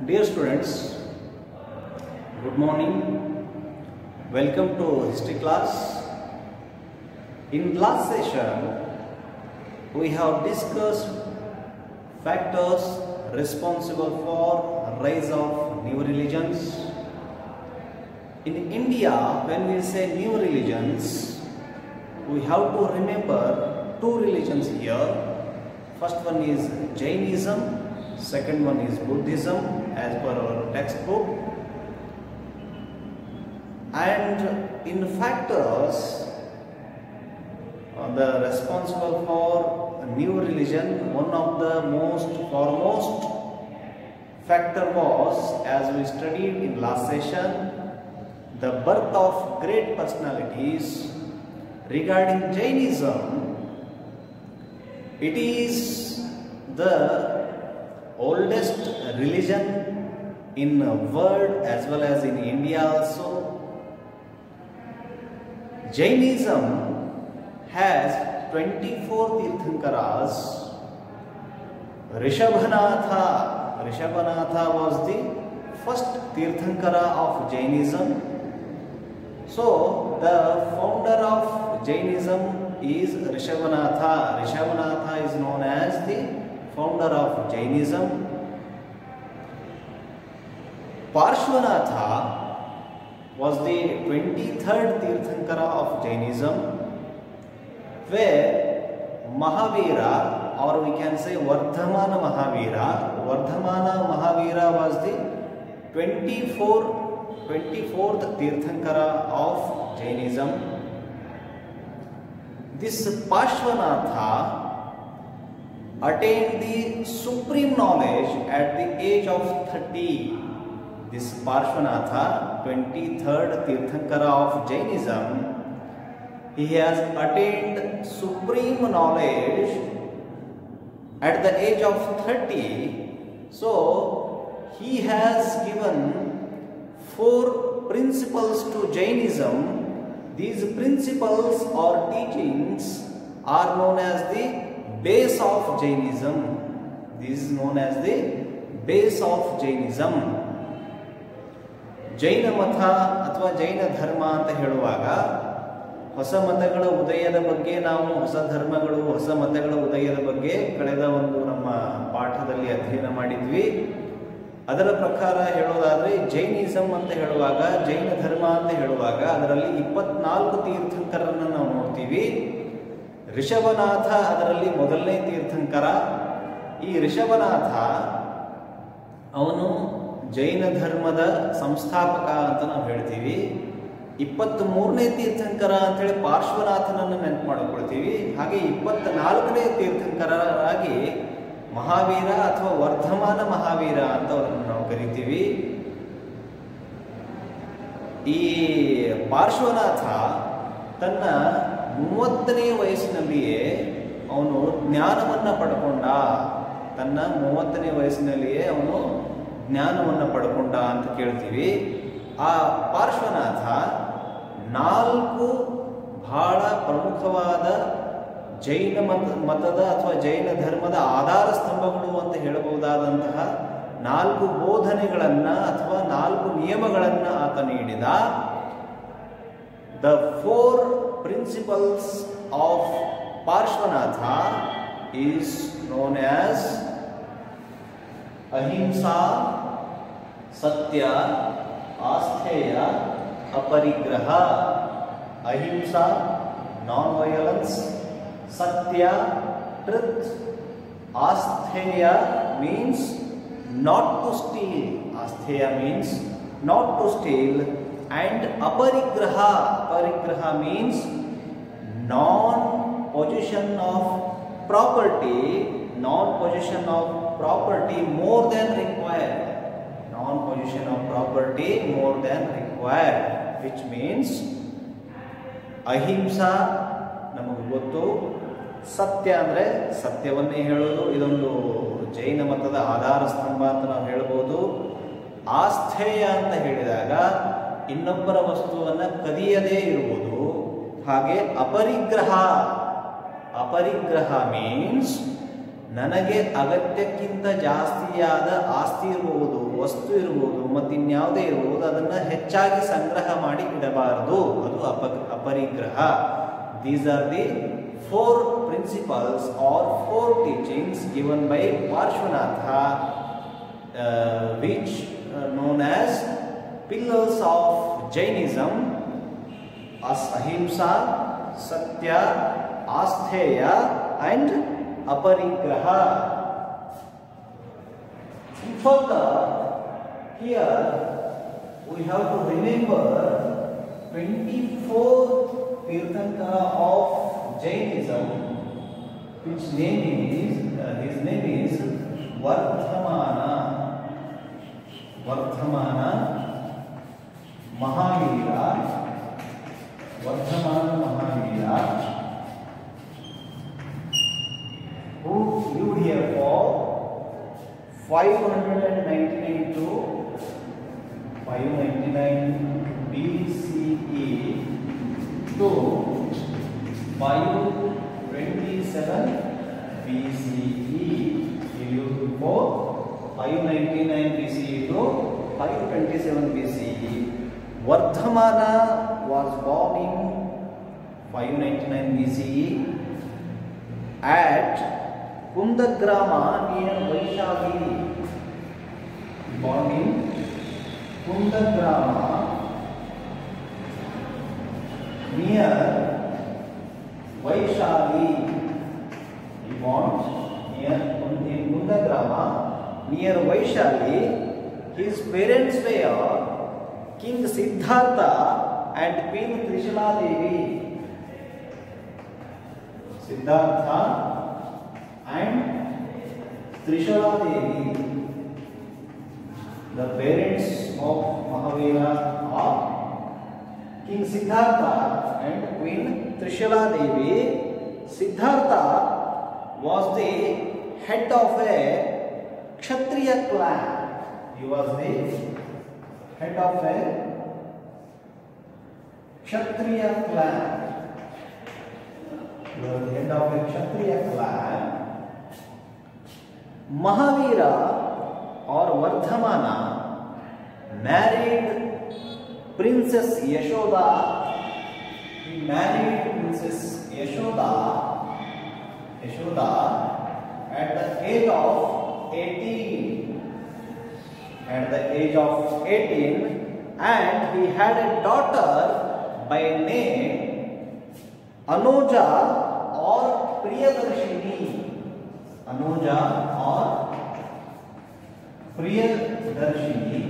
Dear students, good morning. Welcome to history class. In last session, we have discussed factors responsible for rise of new religions. In India, when we say new religions, we have to remember two religions here. First one is Jainism. Second one is Buddhism as per our textbook. And in factors the responsible for a new religion, one of the most foremost factor was, as we studied in last session, the birth of great personalities. Regarding Jainism, it is the oldest religion in the world as well as in India also. Jainism has 24 Tirthankaras. Rishabhanatha was the first Tirthankara of Jainism. So the founder of Jainism is Rishabhanatha. Rishabhanatha is known as the founder of Jainism. Parshvanatha was the 23rd Tirthankara of Jainism, where Mahavira, or we can say Vardhamana Mahavira was the 24th Tirthankara of Jainism. This Parshvanatha attained the supreme knowledge at the age of 30. This Parshvanatha, 23rd Tirthankara of Jainism, he has attained supreme knowledge at the age of 30. So he has given 4 principles to Jainism. These principles or teachings are known as the base of Jainism. This is known as the base of Jainism. ಜೈನ ಮತ ಅಥವಾ ಜೈನ ಧರ್ಮ ಅಂತ ಹೇಳುವಾಗ ಹೊಸ ಮತಗಳ ಉದಯದ ಬಗ್ಗೆ, ನಾವು ಹೊಸ ಧರ್ಮಗಳು ಹೊಸ ಮತಗಳ ಉದಯದ ಬಗ್ಗೆ ಕಳೆದ ಒಂದು ನಮ್ಮ ಪಾಠದಲ್ಲಿ ಅಧ್ಯಯನ ಮಾಡಿದ್ವಿ. ಅದರ ಪ್ರಕಾರ ಹೇಳೋದಾದ್ರೆ ಜೈನಿಸಂ ಅಂತ ಹೇಳುವಾಗ, ಜೈನ ಧರ್ಮ ಅಂತ ಹೇಳುವಾಗ ಅದರಲ್ಲಿ 24 ತೀರ್ಥಂಕರರನ್ನು ನಾವು ನೋಡ್ತೀವಿ. ರಿಷಭನಾಥ ಅದರಲ್ಲಿ ಮೊದಲನೇ ತೀರ್ಥಂಕರ. ಈ ರಿಷಭನಾಥ ಅವನು ಜೈನ ಧರ್ಮದ ಸಂಸ್ಥಾಪಕ ಅಂತ ನಾವು ಹೇಳ್ತೀವಿ. 23ನೇ ತೀರ್ಥಂಕರ ಅಂತೇಳಿ ಪಾರ್ಶ್ವನಾಥನನ್ನು ನೆನಪು ಮಾಡಿಕೊಳ್ತೀವಿ. ಹಾಗೆ 24ನೇ ತೀರ್ಥಂಕರಾಗಿ ಮಹಾವೀರ ಅಥವಾ ವರ್ಧಮಾನ ಮಹಾವೀರ ಅಂತ ಅವರನ್ನು ನಾವು ಕರಿತೀವಿ. ಈ ಪಾರ್ಶ್ವನಾಥ ತನ್ನ 30ನೇ ವಯಸ್ಸಿನಲ್ಲಿಯೇ ಅವನು ಜ್ಞಾನವನ್ನು ಪಡ್ಕೊಂಡ. ತನ್ನ 30ನೇ ವಯಸ್ಸಿನಲ್ಲಿಯೇ ಅವನು ಜ್ಞಾನವನ್ನು ಪಡ್ಕೊಂಡ ಅಂತ ಕೇಳ್ತೀವಿ. ಆ ಪಾರ್ಶ್ವನಾಥ 4 ಬಹಳ ಪ್ರಮುಖವಾದ ಜೈನ ಮತದ ಅಥವಾ ಜೈನ ಧರ್ಮದ ಆಧಾರ ಸ್ತಂಭಗಳು ಅಂತ ಹೇಳಬಹುದಾದಂತಹ 4 ಬೋಧನೆಗಳನ್ನು ಅಥವಾ 4 ನಿಯಮಗಳನ್ನು ಆತ ನೀಡಿದ. The 4 principles of Parshvanatha is known as ahimsa, satya, astheya, aparigraha. Ahimsa, non-violence. Satya, truth. Astheya means not to steal. Astheya means not to steal. And aparigraha means non-possession of property more than required. Non-possession of property more than required, which means ಅಹಿಂಸಾ ನಮಗೆ ಗೊತ್ತು. ಸತ್ಯ ಅಂದರೆ ಸತ್ಯವನ್ನೇ ಹೇಳೋದು, ಇದೊಂದು ಜೈನ ಮತದ ಆಧಾರ ಸ್ತಂಭ ಅಂತ ನಾವು ಹೇಳ್ಬೋದು. ಆಸ್ಥೇಯ ಅಂತ ಹೇಳಿದಾಗ ಇನ್ನೊಬ್ಬರ ವಸ್ತುವನ್ನು ಕದಿಯದೇ ಇರುವುದು. ಹಾಗೆ ಅಪರಿಗ್ರಹ ಮೀನ್ಸ್ ನನಗೆ ಅಗತ್ಯಕ್ಕಿಂತ ಜಾಸ್ತಿಯಾದ ಆಸ್ತಿ ಇರಬಹುದು, ವಸ್ತು ಇರಬಹುದು, ಮತ್ತಿನ್ಯಾವುದೇ ಇರಬಹುದು, ಅದನ್ನು ಹೆಚ್ಚಾಗಿ ಸಂಗ್ರಹ ಮಾಡಿ ಇಡಬಾರದು, ಅದು ಅಪರಿಗ್ರಹ. These are the 4 principles or 4 teachings given by Parshvanatha, which known as pillars of Jainism: ahimsa, satya, astheya and aparigraha. Further, here we have to remember 24 Tirthankara of Jainism, which his name is Vardhamana Mahavira, who lived here for 599 to 599 BCE to 527 BCE. He lived for 599 BCE to 527 BCE. Vardhamana was born in 599 BCE at Kundagrama near Vaishali. Born in Kundagrama near Vaishali. He born in Kundagrama near Vaishali. His parents were King Siddhartha and Queen Trishula Devi. Siddhartha and Trishula Devi. The parents of Mahavira are King Siddhartha and Queen Trishula Devi. Siddhartha was the head of a Kshatriya clan. He was the head of a Kshatriya clan. He was the head of a Kshatriya clan. Mahavira or Vardhamana married Princess Yashoda. He married Princess Yashoda at the age of 18. At the age of 18, and he had a daughter by name Anuja or Priyadarshini. Anuja or Priyadarshini.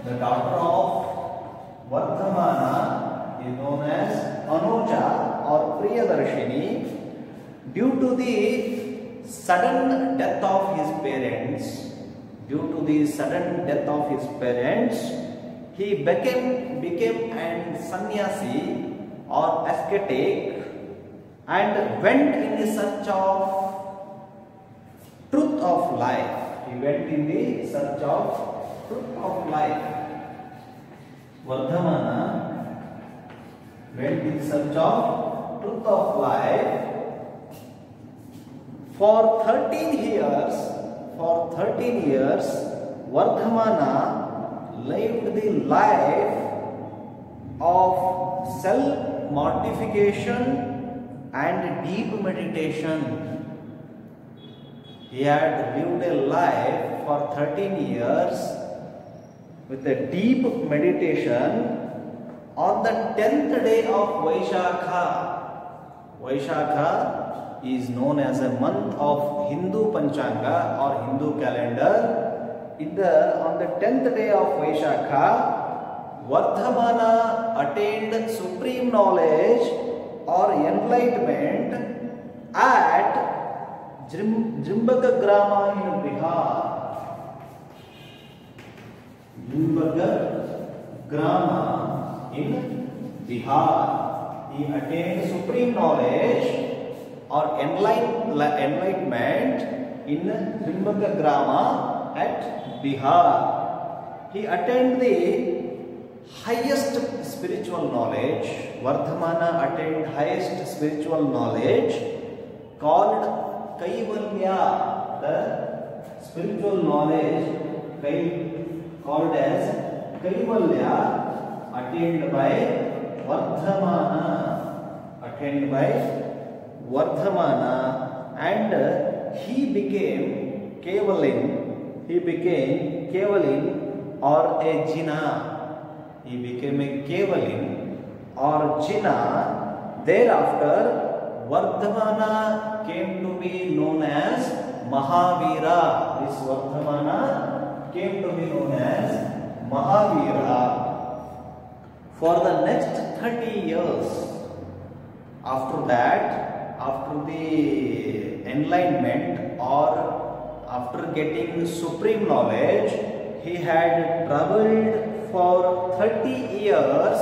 The daughter of Vardhamana is known as Anuja or Priyadarshini. Due to the sudden death of his parents, he became an sannyasi or ascetic and went in the search of truth of life. Vardhamana went in search of truth of life. For 13 years, Vardhamana lived the life of self-mortification and deep meditation. He had lived a life for 13 years with a deep meditation. On the 10th day of Vaishakha is known as a month of Hindu Panchanga or Hindu calendar. On the 10th day of Vaishakha, Vardhamana attained supreme knowledge or enlightenment at Jimbagagrama in Bihar. Jimbagagrama in Bihar. He attained supreme knowledge or enlightenment in Jimbagagrama at Bihar. He attained the highest spiritual knowledge. Vardhamana attained highest spiritual knowledge called Kaivalya, the spiritual knowledge called as Kaivalya, attained by Vardhamana, and he became Kevalin or a Jina. He became a Kevalin or Jina. Thereafter, Vardhamana came to be known as Mahavira. This Vardhamana came to be known as Mahavira. For the next 30 years, after that, after the enlightenment or after getting supreme knowledge, he had traveled for 30 years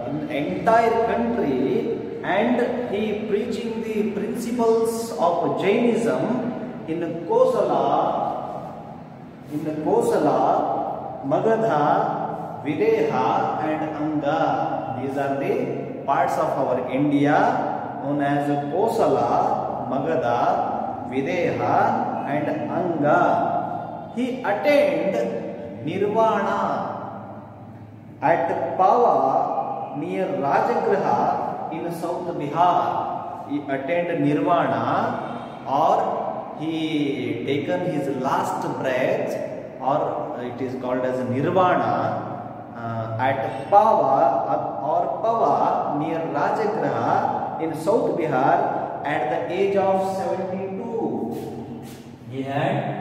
in entire country, and he preaching the principles of Jainism in Kosala, Magadha, Videha and Anga. These are the parts of our India known as Kosala, Magadha, Videha and Anga. He attained Nirvana at Pava near Rajagraha in South Bihar. He attained Nirvana, or he taken his last breath, or it is called as Nirvana, at Pava near Rajagraha in South Bihar at the age of 72. He had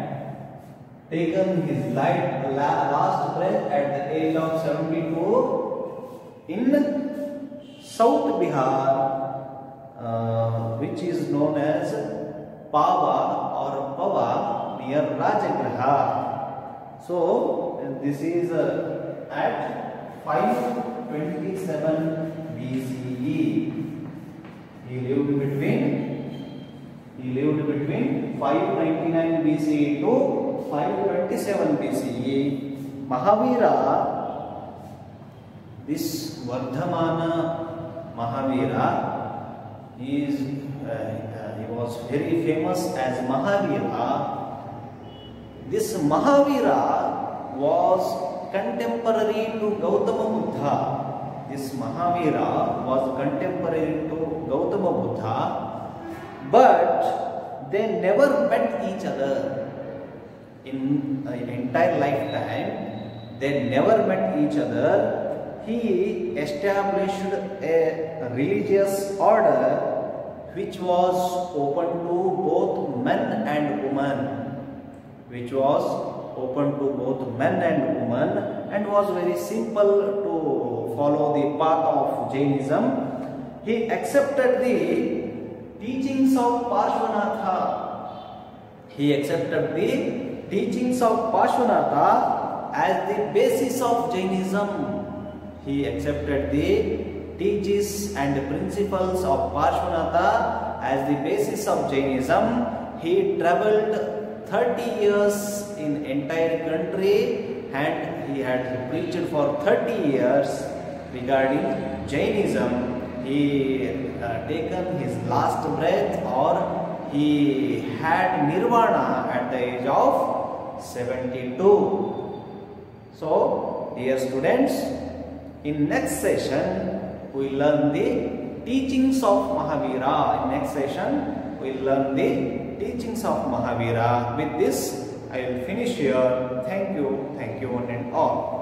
taken his last breath at the age of 72 in South Bihar, which is known as Pava near Rajagraha. So this is at 527 BCE. He lived between 599 BCE to 527 BCE. Mahavira, this Vardhamana Mahavira, he was very famous as Mahavira. This Mahavira was contemporary to Gautama Buddha. This Mahavira was contemporary to Gautama Buddha, but they never met each other in an entire lifetime. They never met each other. He established a religious order which was open to both men and women, and was very simple to follow the path of Jainism. He accepted the teachings of Parshvanatha. As the basis of Jainism. He accepted the teachings and principles of Parshvanatha as the basis of Jainism. He traveled 30 years in entire country, and he had preached for 30 years regarding Jainism. He taken his last breath, or he had Nirvana at the age of 72. So, dear students, in next session we learn the teachings of Mahavira. With this, I will finish here. Thank you one and all.